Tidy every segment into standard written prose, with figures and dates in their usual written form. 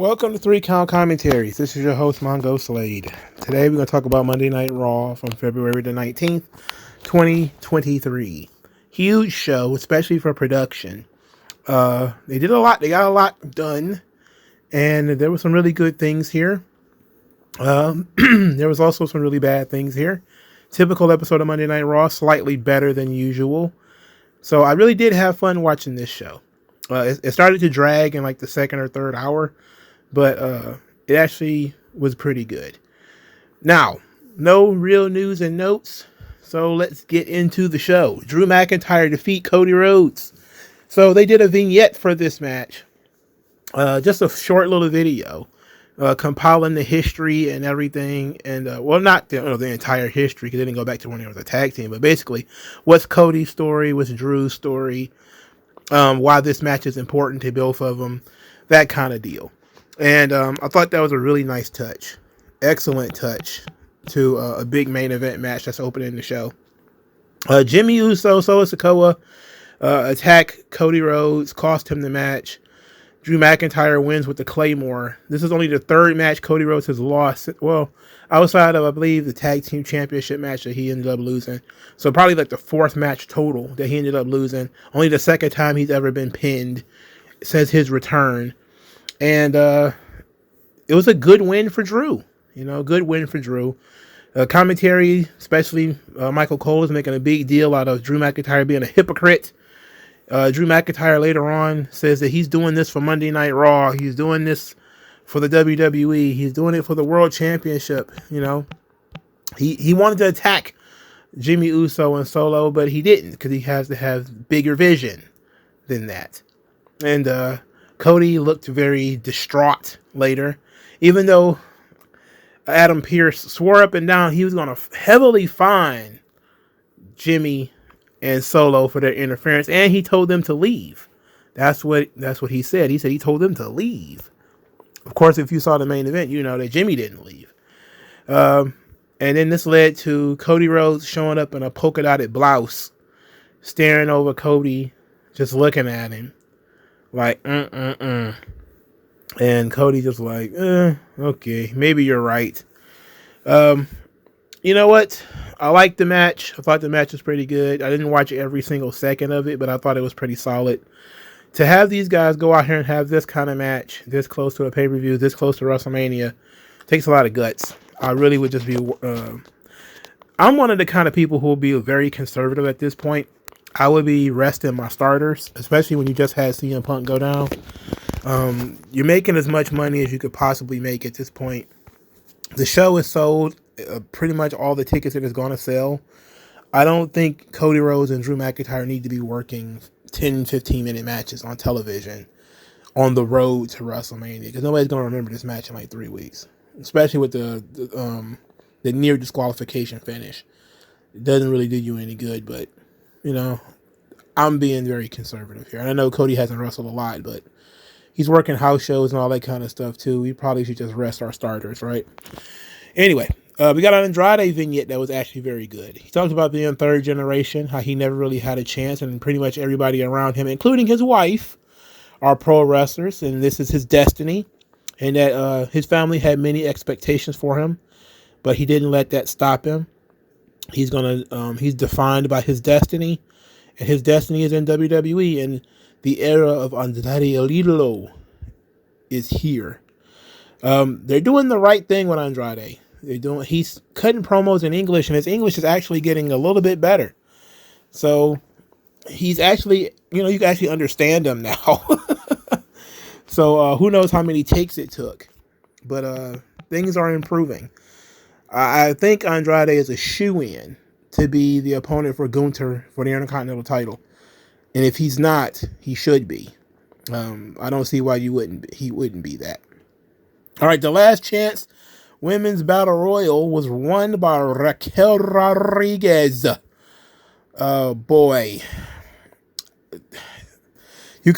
Welcome to 3 Count Commentaries. This is your host, MagMongoSlade. Today we're going to talk about Monday Night Raw from February the 19th, 2023. Huge show, especially for production. They did a lot. They got a lot done. And there were some really good things here. There was also some really bad things here. Typical episode of Monday Night Raw, slightly better than usual. So I really did have fun watching this show. It started to drag in like the second or third hour. But it actually was pretty good. Now, no real news and notes, so let's get into the show. Drew McIntyre defeat Cody Rhodes. So they did a vignette for this match. Just a short little video compiling the history and everything. And, not the entire history, because they didn't go back to when they were the tag team. But basically, what's Cody's story, what's Drew's story, why this match is important to both of them, that kind of deal. And I thought that was a really nice touch. Excellent touch to a big main event match that's opening the show. Jimmy Uso, Solo Sikoa attack Cody Rhodes, cost him the match. Drew McIntyre wins with the Claymore. This is only the third match Cody Rhodes has lost. Well, outside of, I believe, the tag team championship match that he ended up losing. So probably like the fourth match total that he ended up losing. Only the second time he's ever been pinned since his return. And it was a good win for Drew. Good win for Drew. Commentary, especially Michael Cole, is making a big deal out of Drew McIntyre being a hypocrite. Drew McIntyre later on says that he's doing this for Monday Night Raw. He's doing this for the WWE. He's doing it for the World Championship. He wanted to attack Jimmy Uso and Solo, but he didn't, because he has to have bigger vision than that. And Cody looked very distraught later, even though Adam Pearce swore up and down he was going to heavily fine Jimmy and Solo for their interference, and he told them to leave. That's what he said. He said he told them to leave. Of course, if you saw the main event, you know that Jimmy didn't leave. And then this led to Cody Rhodes showing up in a polka dotted blouse, staring over Cody, just looking at him. Like, And Cody just like, okay, maybe you're right. You know what? I liked the match. I thought the match was pretty good. I didn't watch every single second of it, but I thought it was pretty solid. To have these guys go out here and have this kind of match, this close to a pay-per-view, this close to WrestleMania, takes a lot of guts. I really would just be... I'm one of the kind of people who will be very conservative at this point. I would be resting my starters, especially when you just had CM Punk go down. You're making as much money as you could possibly make at this point. The show is sold pretty much all the tickets that it's going to sell. I don't think Cody Rhodes and Drew McIntyre need to be working 10, 15-minute matches on television on the road to WrestleMania, because nobody's going to remember this match in like 3 weeks, especially with the near disqualification finish. It doesn't really do you any good, but I'm being very conservative here. And I know Cody hasn't wrestled a lot, but he's working house shows and all that kind of stuff too. We probably should just rest our starters, right? Anyway, we got an Andrade vignette that was actually very good. He talked about being third generation, how he never really had a chance, and pretty much everybody around him, including his wife, are pro wrestlers, and this is his destiny, and that his family had many expectations for him, but he didn't let that stop him. He's defined by his destiny, and his destiny is in WWE, and the era of Andrade Alidlo is here. They're doing the right thing with Andrade. He's cutting promos in English, and his English is actually getting a little bit better. So he's actually, you can actually understand him now. So who knows how many takes it took, but things are improving. I think Andrade is a shoo-in to be the opponent for Gunther for the Intercontinental title. And if he's not, he should be. I don't see why he wouldn't be that. All right, the last chance women's battle royal was won by Raquel Rodriguez. Oh boy. There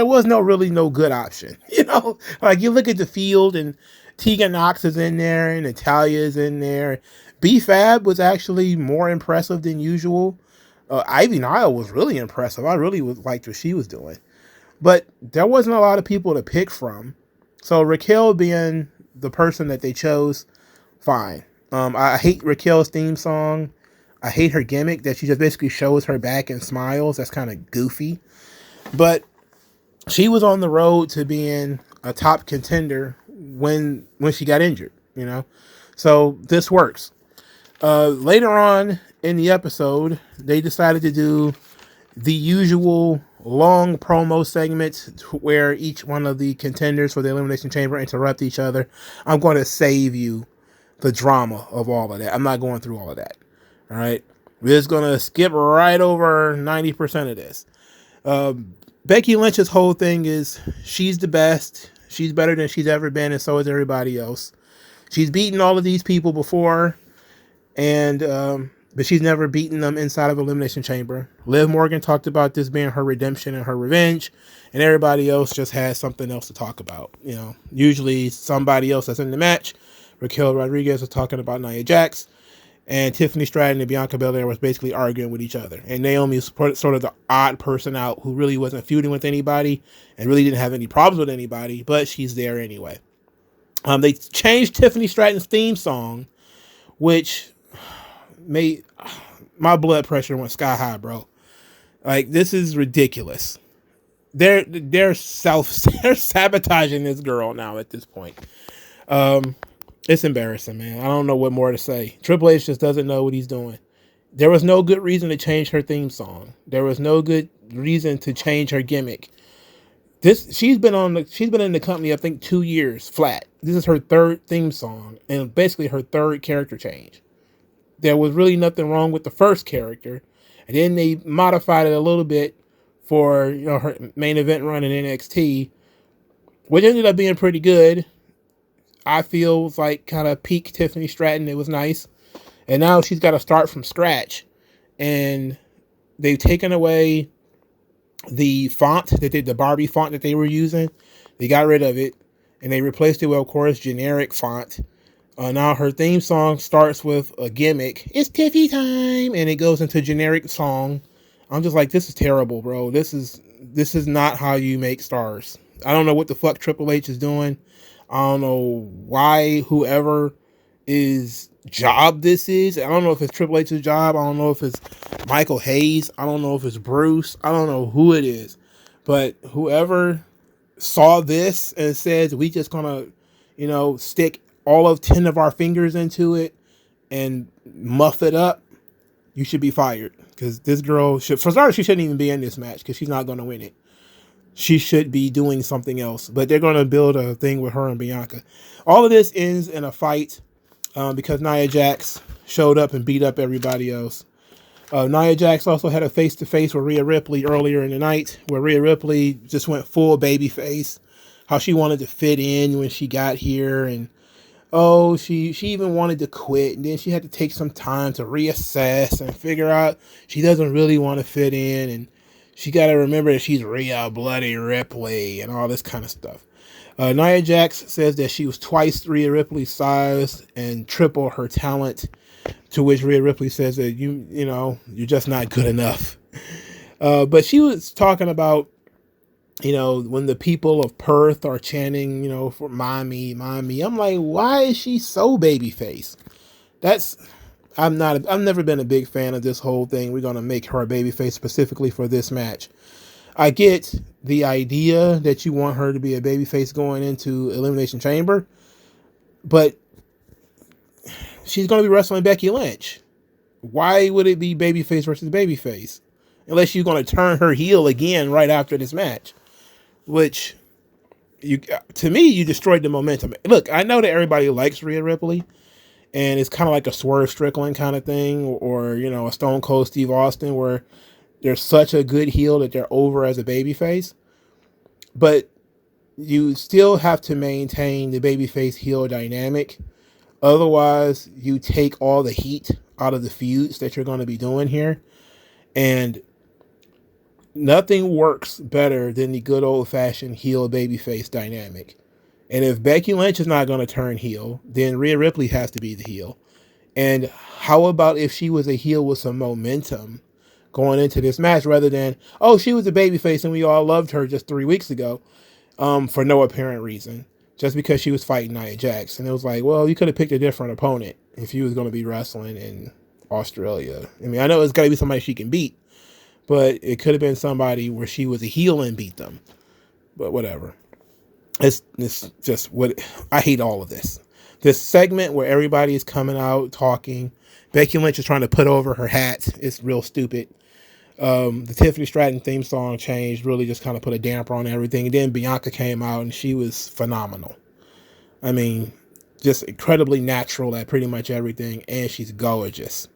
was no good option. Like you look at the field and Tegan Knox is in there and Natalya is in there. B-Fab was actually more impressive than usual. Ivy Nile was really impressive. I really liked what she was doing. But there wasn't a lot of people to pick from. So Raquel being the person that they chose, fine. I hate Raquel's theme song. I hate her gimmick that she just basically shows her back and smiles. That's kind of goofy. But she was on the road to being a top contender when she got injured, you know? So this works. Later on in the episode, they decided to do the usual long promo segments where each one of the contenders for the Elimination Chamber interrupt each other. I'm going to save you the drama of all of that. I'm not going through all of that. All right. We're just going to skip right over 90% of this. Becky Lynch's whole thing is she's the best. She's better than she's ever been, and so is everybody else. She's beaten all of these people before, and but she's never beaten them inside of Elimination Chamber. Liv Morgan talked about this being her redemption and her revenge, and everybody else just has something else to talk about. You know, usually somebody else that's in the match. Raquel Rodriguez was talking about Nia Jax, and Tiffany Straton and Bianca Belair was basically arguing with each other. And Naomi was sort of the odd person out who really wasn't feuding with anybody and really didn't have any problems with anybody, but she's there anyway. They changed Tiffany Stratton's theme song, which made my blood pressure went sky high, bro. Like, this is ridiculous. They're sabotaging this girl now at this point. It's embarrassing, man. I don't know what more to say. Triple H just doesn't know what he's doing. There was no good reason to change her theme song. There was no good reason to change her gimmick. She's been in the company, I think, 2 years flat. This is her third theme song and basically her third character change. There was really nothing wrong with the first character, and then they modified it a little bit for, you know, her main event run in NXT, which ended up being pretty good. I feel was like kind of peak Tiffany Stratton. It was nice. And now she's got to start from scratch. And they've taken away the font the Barbie font that they were using. They got rid of it. And they replaced it with, of course, generic font. Now her theme song starts with a gimmick. It's Tiffy time. And it goes into generic song. I'm just like, this is terrible, bro. This is not how you make stars. I don't know what the fuck Triple H is doing. I don't know why whoever is job this is. I don't know if it's Triple H's job. I don't know if it's Michael Hayes. I don't know if it's Bruce. I don't know who it is. But whoever saw this and says, we just gonna, you know, stick all of 10 of our fingers into it and muff it up, you should be fired. Because this girl should, for starters, she shouldn't even be in this match because she's not going to win it. She should be doing something else, but they're going to build a thing with her and Bianca. All of this ends in a fight because Nia Jax showed up and beat up everybody else. Nia Jax also had a face-to-face with Rhea Ripley earlier in the night, where Rhea Ripley just went full babyface, how she wanted to fit in when she got here, and she even wanted to quit, and then she had to take some time to reassess and figure out she doesn't really want to fit in, and she got to remember that she's Rhea Bloody Ripley and all this kind of stuff. Nia Jax says that she was twice Rhea Ripley's size and triple her talent, to which Rhea Ripley says that you're just not good enough. But she was talking about, when the people of Perth are chanting, for mommy, mommy. I'm like, why is she so babyface? I've never been a big fan of this whole thing. We're going to make her a babyface specifically for this match. I get the idea that you want her to be a babyface going into Elimination Chamber, but she's going to be wrestling Becky Lynch. Why would it be babyface versus babyface? Unless you're going to turn her heel again right after this match, which to me, you destroyed the momentum. Look, I know that everybody likes Rhea Ripley, and it's kind of like a Swerve Strickland kind of thing, or a Stone Cold Steve Austin, where they're such a good heel that they're over as a babyface. But you still have to maintain the babyface heel dynamic. Otherwise, you take all the heat out of the feuds that you're going to be doing here. And nothing works better than the good old-fashioned heel babyface dynamic. And if Becky Lynch is not going to turn heel, then Rhea Ripley has to be the heel. And how about if she was a heel with some momentum going into this match rather than, oh, she was a babyface and we all loved her just 3 weeks ago for no apparent reason, just because she was fighting Nia Jax. And it was like, well, you could have picked a different opponent if you was going to be wrestling in Australia. I mean, I know it's got to be somebody she can beat, but it could have been somebody where she was a heel and beat them. But whatever. It's just what I hate all of this. This segment where everybody is coming out talking. Becky Lynch is trying to put over her hat. It's real stupid. The Tiffany Straton theme song changed, really just kind of put a damper on everything. And then Bianca came out and she was phenomenal. I mean, just incredibly natural at pretty much everything. And she's gorgeous.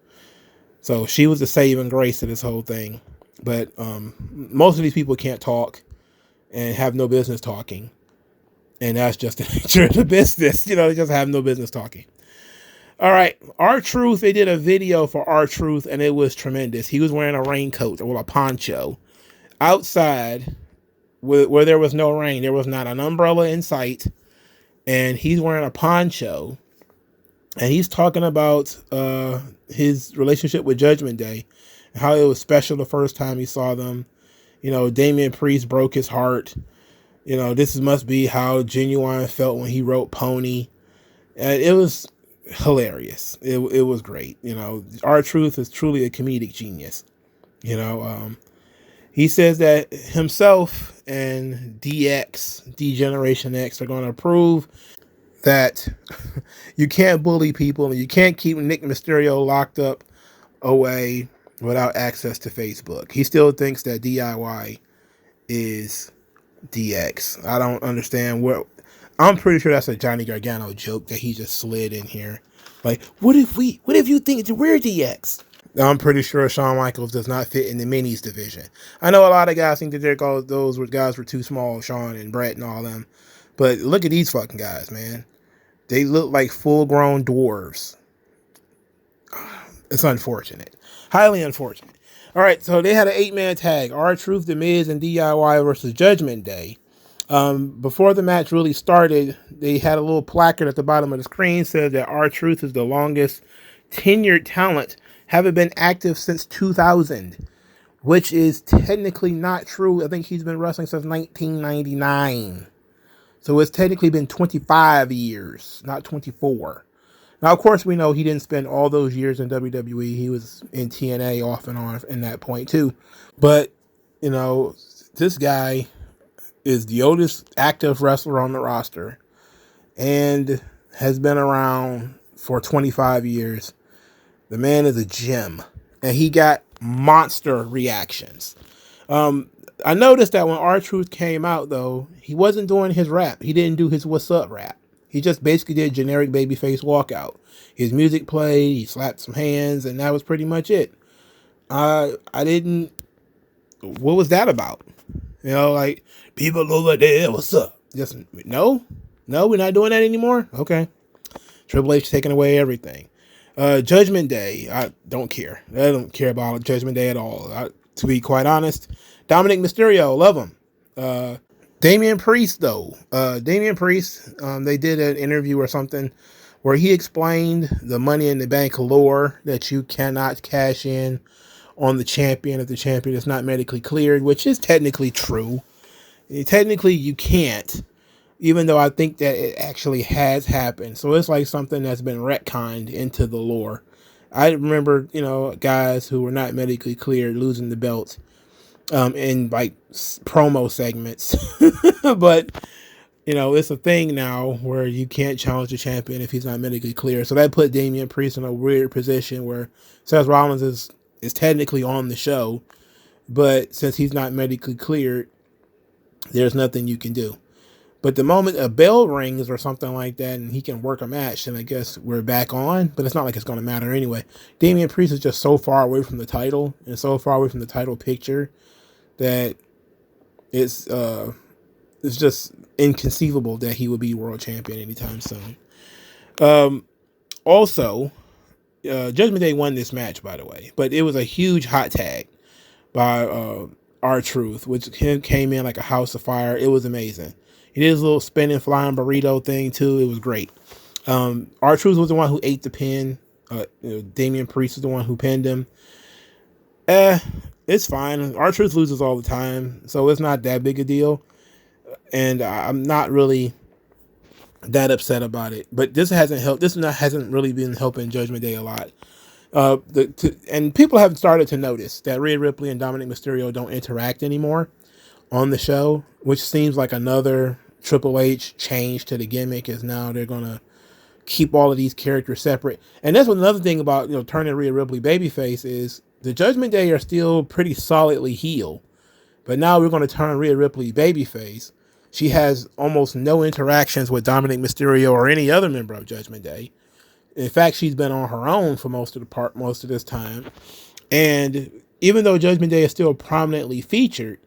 So she was the saving grace of this whole thing. But most of these people can't talk and have no business talking. And that's just the nature of the business. You know, they just have no business talking. All right. RTruth, they did a video for RTruth, and it was tremendous. He was wearing a raincoat or a poncho outside where there was no rain. There was not an umbrella in sight. And he's wearing a poncho. And he's talking about his relationship with Judgment Day, how it was special the first time he saw them. You know, Damian Priest broke his heart. You know, this must be how Genuine felt when he wrote Pony. And it was hilarious. It was great. You know, RTruth is truly a comedic genius. You know, he says that himself and DX, D-Generation X, are going to prove that you can't bully people and you can't keep Nick Mysterio locked up away without access to Facebook. He still thinks that DIY is DX. I don't understand where. I'm pretty sure that's a Johnny Gargano joke that he just slid in here. Like, what if you think we're DX? I'm pretty sure Shawn Michaels does not fit in the minis division. I know a lot of guys think that those guys were too small, Shawn and Brett and all them. But look at these fucking guys, man. They look like full-grown dwarves. It's unfortunate. Highly unfortunate. All right, so they had an 8-man tag. RTruth, The Miz, and DIY versus Judgment Day. Before the match really started, they had a little placard at the bottom of the screen said that RTruth is the longest tenured talent, having been active since 2000, which is technically not true. I think he's been wrestling since 1999. So it's technically been 25 years, not 24. Now, of course, we know he didn't spend all those years in WWE. He was in TNA off and on in that point, too. But, you know, this guy is the oldest active wrestler on the roster and has been around for 25 years. The man is a gem, and he got monster reactions. I noticed that when RTruth came out, though, he wasn't doing his rap. He didn't do his what's up rap. He just basically did generic babyface walkout. His music played, he slapped some hands, and that was pretty much it. What was that about? You know, like, people over there, what's up? Just, no, we're not doing that anymore? Okay. Triple H taking away everything. Judgment Day, I don't care. I don't care about Judgment Day at all. To be quite honest, Dominic Mysterio, love him. Damian Priest, though. Damian Priest, they did an interview or something where he explained the Money in the Bank lore that you cannot cash in on the champion if the champion is not medically cleared, which is technically true. Technically, you can't, even though I think that it actually has happened. So it's like something that's been retconned into the lore. I remember, you know, guys who were not medically cleared losing the belt in like promo segments. But, you know, it's a thing now where you can't challenge the champion if he's not medically clear. So that put Damian Priest in a weird position where Seth Rollins is technically on the show, but since he's not medically cleared, there's nothing you can do. But the moment a bell rings or something like that and he can work a match, then I guess we're back on. But it's not like it's going to matter anyway. Damian Priest is just so far away from the title and so far away from the title picture that it's just inconceivable that he would be world champion anytime soon. Also, Judgment Day won this match, by the way, but it was a huge hot tag by RTruth, which came in like a house of fire. It was amazing. He did his little spinning flying burrito thing too. It was great. RTruth was the one who ate the pin. Damian Priest was the one who pinned him. It's fine. RTruth loses all the time, so it's not that big a deal. And I'm not really that upset about it. But this hasn't helped. Hasn't really been helping Judgment Day a lot. And people have started to notice that Rhea Ripley and Dominic Mysterio don't interact anymore on the show, which seems like another Triple H change to the gimmick. Is now they're gonna keep all of these characters separate. And that's another thing about turning Rhea Ripley babyface is the Judgment Day are still pretty solidly heel, but now we're going to turn Rhea Ripley babyface. She has almost no interactions with Dominic Mysterio or any other member of Judgment Day. In fact, she's been on her own for most of this time. And even though Judgment Day is still prominently featured,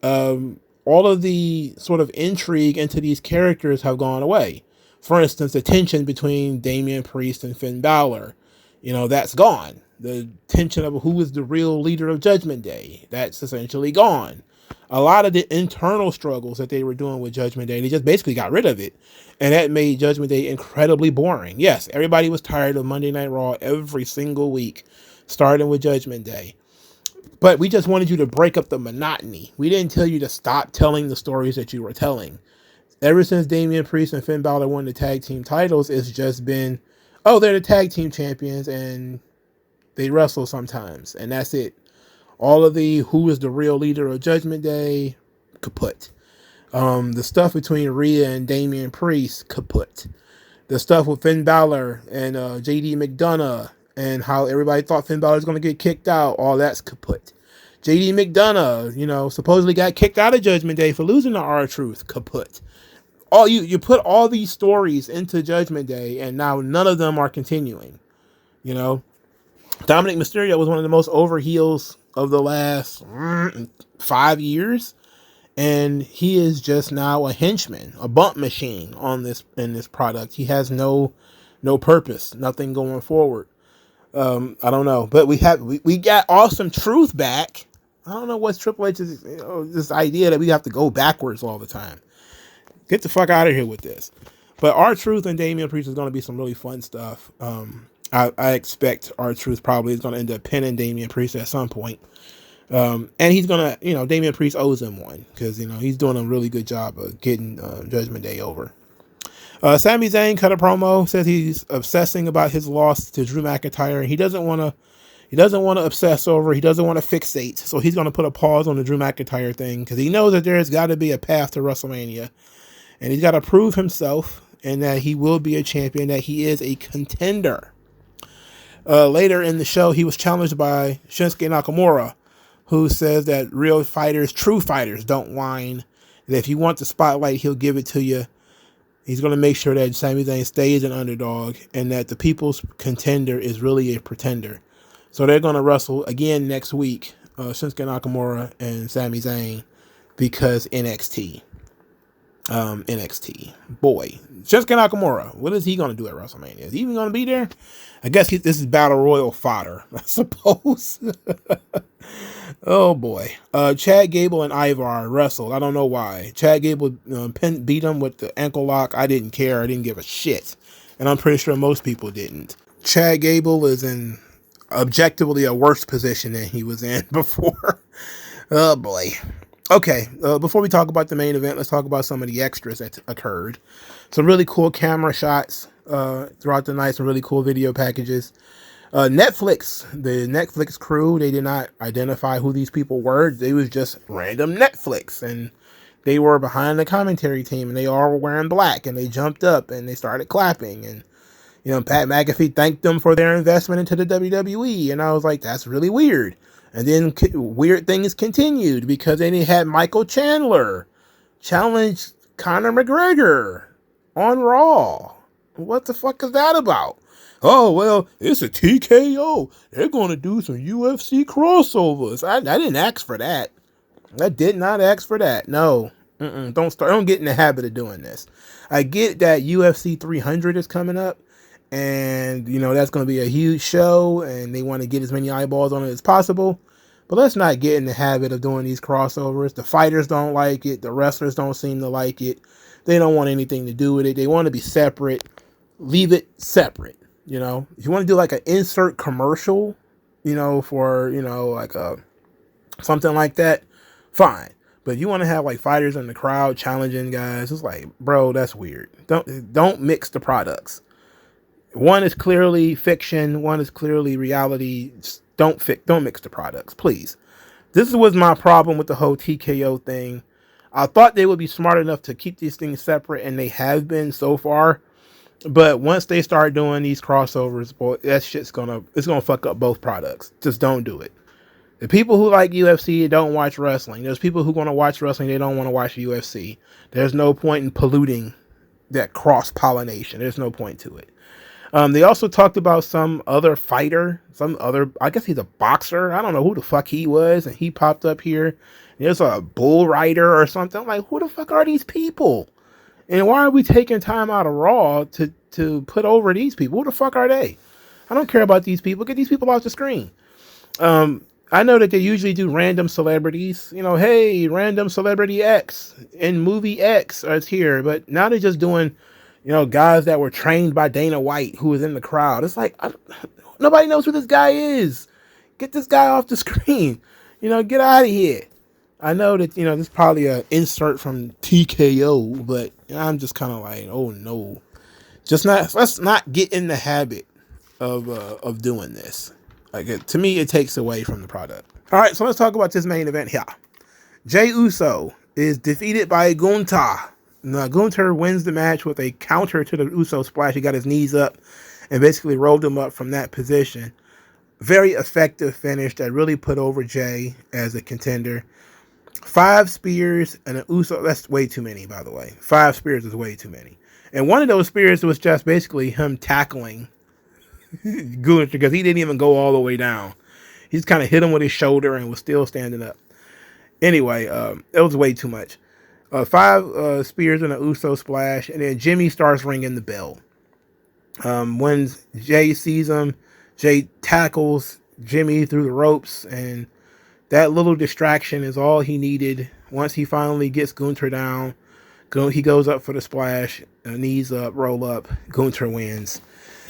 all of the sort of intrigue into these characters have gone away. For instance, the tension between Damian Priest and Finn Balor, that's gone. The tension of who is the real leader of Judgment Day, that's essentially gone. A lot of the internal struggles that they were doing with Judgment Day, they just basically got rid of it. And that made Judgment Day incredibly boring. Yes, everybody was tired of Monday Night Raw every single week, starting with Judgment Day. But we just wanted you to break up the monotony. We didn't tell you to stop telling the stories that you were telling. Ever since Damian Priest and Finn Balor won the tag team titles, it's just been, oh, they're the tag team champions and they wrestle sometimes. And that's it. All of the who is the real leader of Judgment Day, kaput. The stuff between Rhea and Damian Priest, kaput. The stuff with Finn Balor and JD McDonough and how everybody thought Finn Balor was going to get kicked out, all that's kaput. JD McDonough, supposedly got kicked out of Judgment Day for losing to RTruth, kaput. You put all these stories into Judgment Day, and now none of them are continuing. Dominic Mysterio was one of the most over heels of the last 5 years, and he is just now a henchman, a bump machine in this product. He has no purpose, nothing going forward. I don't know, but we got Awesome Truth back. I don't know what's Triple H's this idea that we have to go backwards all the time. Get the fuck out of here with this. But RTruth and Damian Priest is going to be some really fun stuff. I expect RTruth probably is going to end up pinning Damian Priest at some point. And he's going to, Damian Priest owes him one because, he's doing a really good job of getting Judgment Day over. Sami Zayn cut a promo, says he's obsessing about his loss to Drew McIntyre. He doesn't want to obsess over, he doesn't want to fixate. So he's going to put a pause on the Drew McIntyre thing because he knows that there's got to be a path to WrestleMania. And he's got to prove himself and that he will be a champion, that he is a contender. Later in the show, he was challenged by Shinsuke Nakamura, who says that real fighters, true fighters, don't whine. That if you want the spotlight, he'll give it to you. He's going to make sure that Sami Zayn stays an underdog and that the people's contender is really a pretender. So they're going to wrestle again next week, Shinsuke Nakamura and Sami Zayn, because NXT. Boy, Shinsuke Nakamura, what is he going to do at WrestleMania? Is he even going to be there? I guess this is Battle Royal fodder, I suppose. Oh boy. Chad Gable and Ivar wrestled. I don't know why. Chad Gable beat him with the ankle lock. I didn't care. I didn't give a shit. And I'm pretty sure most people didn't. Chad Gable is in objectively a worse position than he was in before. Oh boy. Okay, before we talk about the main event, let's talk about some of the extras that occurred. Some really cool camera shots throughout the night, some really cool video packages. The Netflix crew, they did not identify who these people were. They was just random Netflix, and they were behind the commentary team, and they all were wearing black, and they jumped up, and they started clapping, and Pat McAfee thanked them for their investment into the WWE, and I was like, that's really weird. And then weird things continued because then he had Michael Chandler challenge Conor McGregor on Raw. What the fuck is that about? Oh, well, it's a TKO. They're going to do some UFC crossovers. I didn't ask for that. I did not ask for that. No. Don't get in the habit of doing this. I get that UFC 300 is coming up. And, that's going to be a huge show, and they want to get as many eyeballs on it as possible. But let's not get in the habit of doing these crossovers. The fighters don't like it. The wrestlers don't seem to like it. They don't want anything to do with it. They want to be separate. Leave it separate. If you want to do like an insert commercial, for, like a something like that, fine. But you want to have like fighters in the crowd challenging guys, it's like, bro, that's weird. Don't mix the products. One is clearly fiction, one is clearly reality. Just don't mix the products, please. This was my problem with the whole TKO thing. I thought they would be smart enough to keep these things separate, and they have been so far. But once they start doing these crossovers, boy, that shit's gonna fuck up both products. Just don't do it. The people who like UFC don't watch wrestling. There's people who want to watch wrestling, they don't want to watch UFC. There's no point in polluting that cross-pollination. There's no point to it. They also talked about some other fighter, I guess he's a boxer. I don't know who the fuck he was, and he popped up here. There's a bull rider or something. I'm like, who the fuck are these people? And why are we taking time out of Raw to put over these people? Who the fuck are they? I don't care about these people. Get these people off the screen. I know that they usually do random celebrities. You know, hey, random celebrity X in movie X is here. But now they're just doing, you know, guys that were trained by Dana White who was in the crowd. It's like, nobody knows who this guy is. Get this guy off the screen. You know, get out of here. I know that, you know, this is probably an insert from TKO, but I'm just kind of like, oh no. Let's not get in the habit of doing this. Like, to me, it takes away from the product. All right, so let's talk about this main event here. Jey Uso is defeated by Gunther. Now, Gunther wins the match with a counter to the Uso splash. He got his knees up and basically rolled him up from that position. Very effective finish that really put over Jey as a contender. 5 spears and an Uso. That's way too many, by the way. 5 spears is way too many. And one of those spears was just basically him tackling Gunther because he didn't even go all the way down. He just kind of hit him with his shoulder and was still standing up. Anyway, it was way too much. 5 spears and an Uso splash, and then Jimmy starts ringing the bell. When Jey sees him, Jey tackles Jimmy through the ropes, and that little distraction is all he needed. Once he finally gets Gunther down, he goes up for the splash, knees up, roll up, Gunther wins.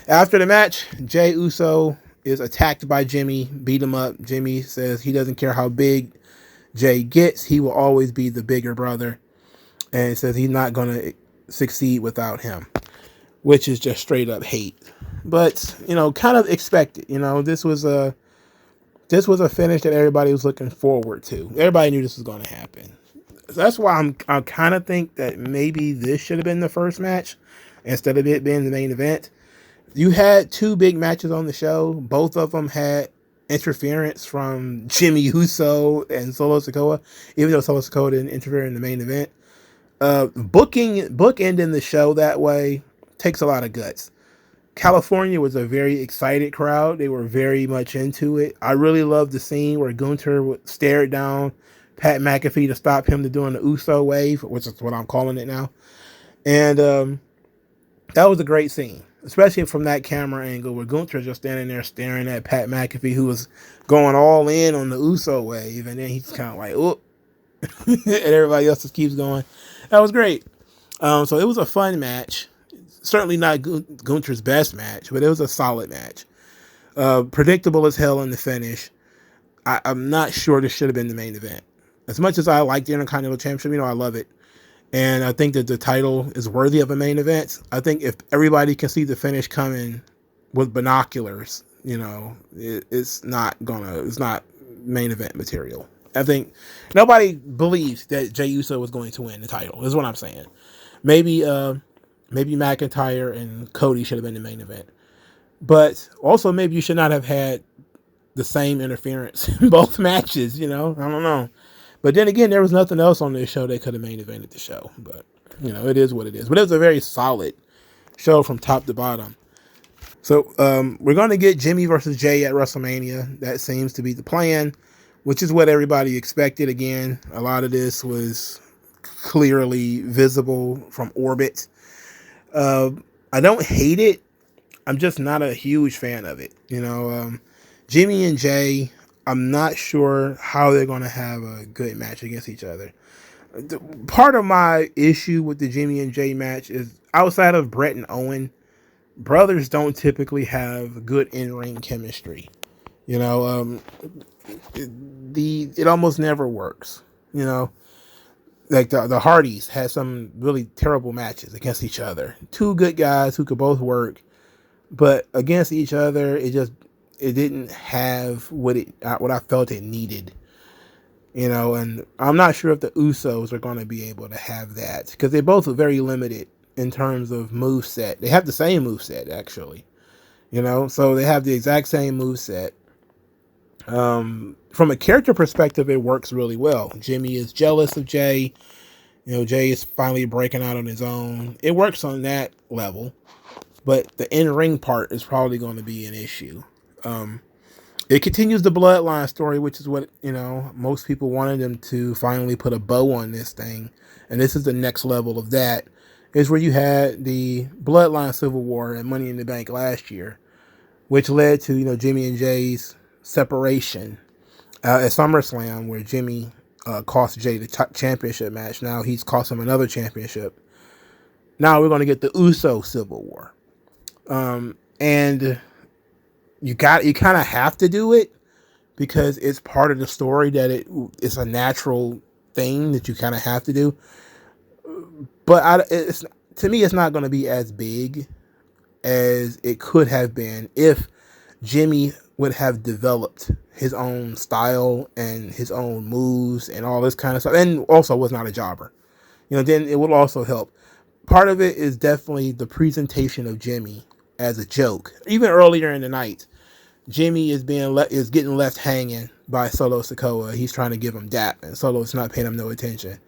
After the match, Jey Uso is attacked by Jimmy, beat him up. Jimmy says he doesn't care how big Jey gets, he will always be the bigger brother, and says he's not going to succeed without him, which is just straight up hate. But, you know, kind of expected. You know, this was a finish that everybody was looking forward to. Everybody knew this was going to happen. So that's why I kind of think that maybe this should have been the first match instead of it being the main event. You had 2 big matches on the show. Both of them had interference from Jimmy Uso and Solo Sikoa, even though Solo Sikoa didn't interfere in the main event. Bookending the show that way takes a lot of guts. California was a very excited crowd. They were very much into it. I really loved the scene where Gunther stared down Pat McAfee to stop him to doing the Uso wave, which is what I'm calling it now. And that was a great scene, especially from that camera angle where Gunther just standing there staring at Pat McAfee, who was going all in on the Uso wave, and then he's kind of like, oh, and everybody else just keeps going. That was great. So it was a fun match. Certainly not Gunther's best match, but it was a solid match. Predictable as hell in the finish. I'm not sure this should have been the main event. As much as I like the Intercontinental Championship, you know, I love it. And I think that the title is worthy of a main event. I think if everybody can see the finish coming with binoculars, you know, it's not main event material. I think nobody believes that Jey Uso was going to win the title, is what I'm saying. Maybe McIntyre and Cody should have been the main event. But also maybe you should not have had the same interference in both matches, you know? I don't know. But then again, there was nothing else on this show that could have main evented the show. But, you know, it is what it is. But it was a very solid show from top to bottom. So we're going to get Jimmy versus Jey at WrestleMania. That seems to be the plan, which is what everybody expected. Again, a lot of this was clearly visible from orbit. I don't hate it. I'm just not a huge fan of it. You know, Jimmy and Jey, I'm not sure how they're going to have a good match against each other. Part of my issue with the Jimmy and Jey match is outside of Brett and Owen, brothers don't typically have good in-ring chemistry. You know, it almost never works. You know, like the Hardys had some really terrible matches against each other. Two good guys who could both work, but against each other, it didn't have what I felt it needed. You know, and I'm not sure if the Usos are going to be able to have that because they're both very limited in terms of moveset. They have the same moveset, actually. You know, so they have the exact same moveset. From a character perspective, it works really well. Jimmy is jealous of Jay. You know, Jay is finally breaking out on his own. It works on that level, but the in-ring part is probably going to be an issue. It continues the bloodline story, which is what, you know, most people wanted them to finally put a bow on this thing. And this is the next level of that, is where you had the bloodline civil war and Money in the Bank last year, which led to, you know, Jimmy and Jay's separation at SummerSlam, where Jimmy cost Jay the championship match. Now he's cost him another championship. Now we're going to get the Usos Civil War. And you kind of have to do it because it's part of the story that it's a natural thing that you kind of have to do. But to me, it's not going to be as big as it could have been if Jimmy would have developed his own style and his own moves and all this kind of stuff, and also was not a jobber. You know, then it would also help. Part of it is definitely the presentation of Jimmy as a joke. Even earlier in the night, Jimmy is getting left hanging by Solo Sikoa. He's trying to give him dap, and Solo's not paying him no attention.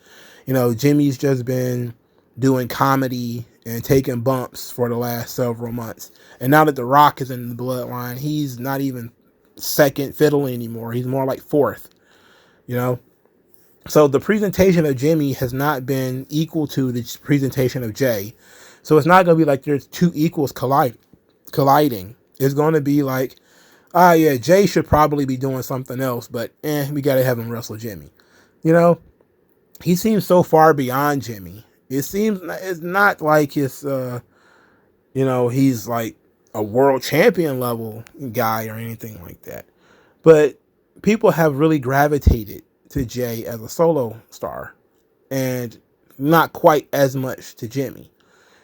You know, Jimmy's just been doing comedy and taking bumps for the last several months. And now that The Rock is in the bloodline, he's not even second fiddle anymore. He's more like fourth, you know? So the presentation of Jimmy has not been equal to the presentation of Jay. So it's not going to be like there's two equals colliding. It's going to be like, yeah, Jay should probably be doing something else, but we got to have him wrestle Jimmy. You know? He seems so far beyond Jimmy. It seems it's not like it's, you know, he's like a world champion level guy or anything like that. But people have really gravitated to Jay as a solo star and not quite as much to Jimmy.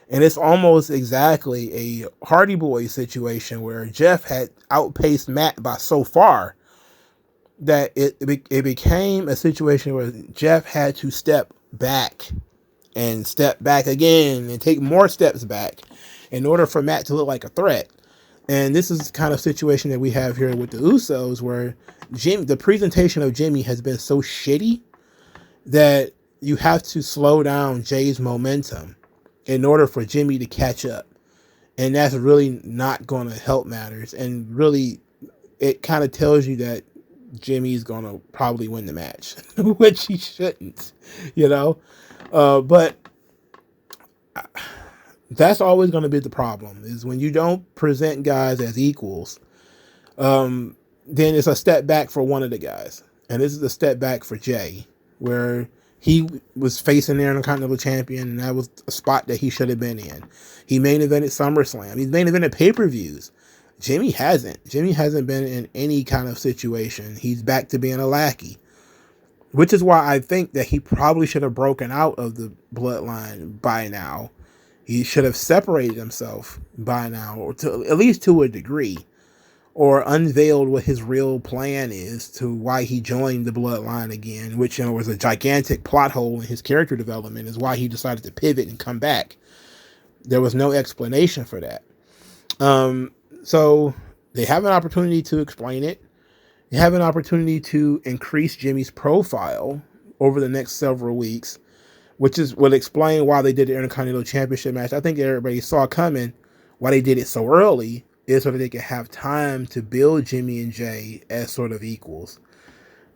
And it's almost exactly a Hardy Boys situation where Jeff had outpaced Matt by so far that it became a situation where Jeff had to step back and step back again and take more steps back in order for Matt to look like a threat. And this is the kind of situation that we have here with the Usos, where the presentation of Jimmy has been so shitty that you have to slow down Jay's momentum in order for Jimmy to catch up. And that's really not going to help matters. And really, it kind of tells you that Jimmy's going to probably win the match, which he shouldn't, you know? But that's always going to be the problem, is when you don't present guys as equals, then it's a step back for one of the guys. And this is a step back for Jay, where he was facing the Intercontinental Champion, and that was a spot that he should have been in. He main evented SummerSlam. He's main evented pay-per-views. Jimmy hasn't. Jimmy hasn't been in any kind of situation. He's back to being a lackey, which is why I think that he probably should have broken out of the bloodline by now. He should have separated himself by now, or at least to a degree, or unveiled what his real plan is to why he joined the bloodline again, which, you know, was a gigantic plot hole in his character development, is why he decided to pivot and come back. There was no explanation for that. So they have an opportunity to explain it. They have an opportunity to increase Jimmy's profile over the next several weeks, which will explain why they did the Intercontinental Championship match. I think everybody saw coming why they did it so early, is so that they could have time to build Jimmy and Jay as sort of equals.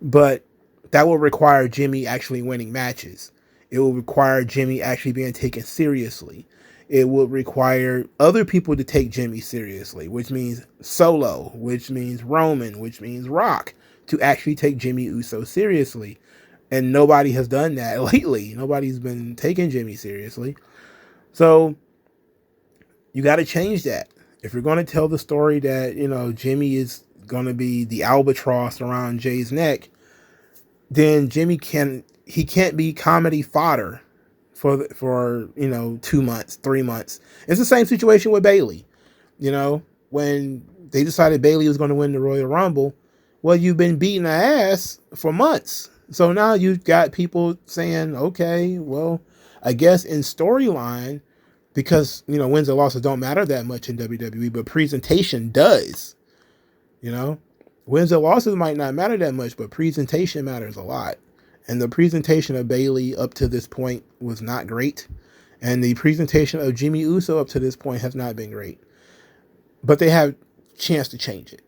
But that will require Jimmy actually winning matches. It will require Jimmy actually being taken seriously. It will require other people to take Jimmy seriously, which means Solo, which means Roman, which means Rock, to actually take Jimmy Uso seriously. And nobody has done that lately. Nobody's been taking Jimmy seriously. So you got to change that. If you're going to tell the story that, you know, Jimmy is going to be the albatross around Jay's neck, then Jimmy can't be comedy fodder for 2 months, 3 months. It's the same situation with Bayley. When they decided Bayley was going to win the Royal Rumble, well, you've been beating her ass for months. So now you've got people saying, okay, well, I guess in storyline, because, wins and losses don't matter that much in WWE, but presentation does. Wins and losses might not matter that much, but presentation matters a lot. And the presentation of Bayley up to this point was not great. And the presentation of Jimmy Uso up to this point has not been great. But they have a chance to change it.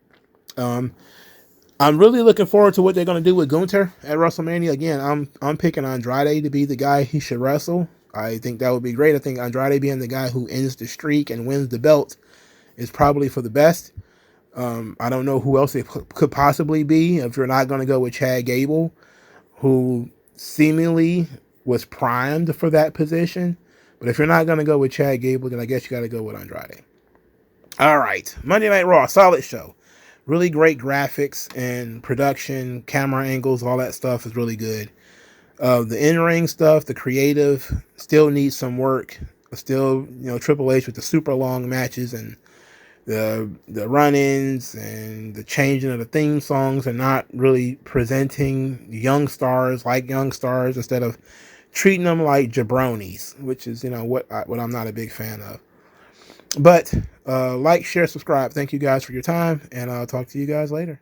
I'm really looking forward to what they're going to do with Gunther at WrestleMania. Again, I'm picking Andrade to be the guy he should wrestle. I think that would be great. I think Andrade being the guy who ends the streak and wins the belt is probably for the best. I don't know who else it could possibly be if you're not going to go with Chad Gable, who seemingly was primed for that position. But if you're not going to go with Chad Gable, then I guess you got to go with Andrade. All right. Monday Night Raw, solid show. Really great graphics and production, camera angles, all that stuff is really good. The in-ring stuff, the creative, still needs some work. Still, Triple H with the super long matches and the run-ins and the changing of the theme songs and not really presenting young stars like young stars instead of treating them like jabronis, which is, what I'm not a big fan of. But like, share, subscribe. Thank you guys for your time, and I'll talk to you guys later.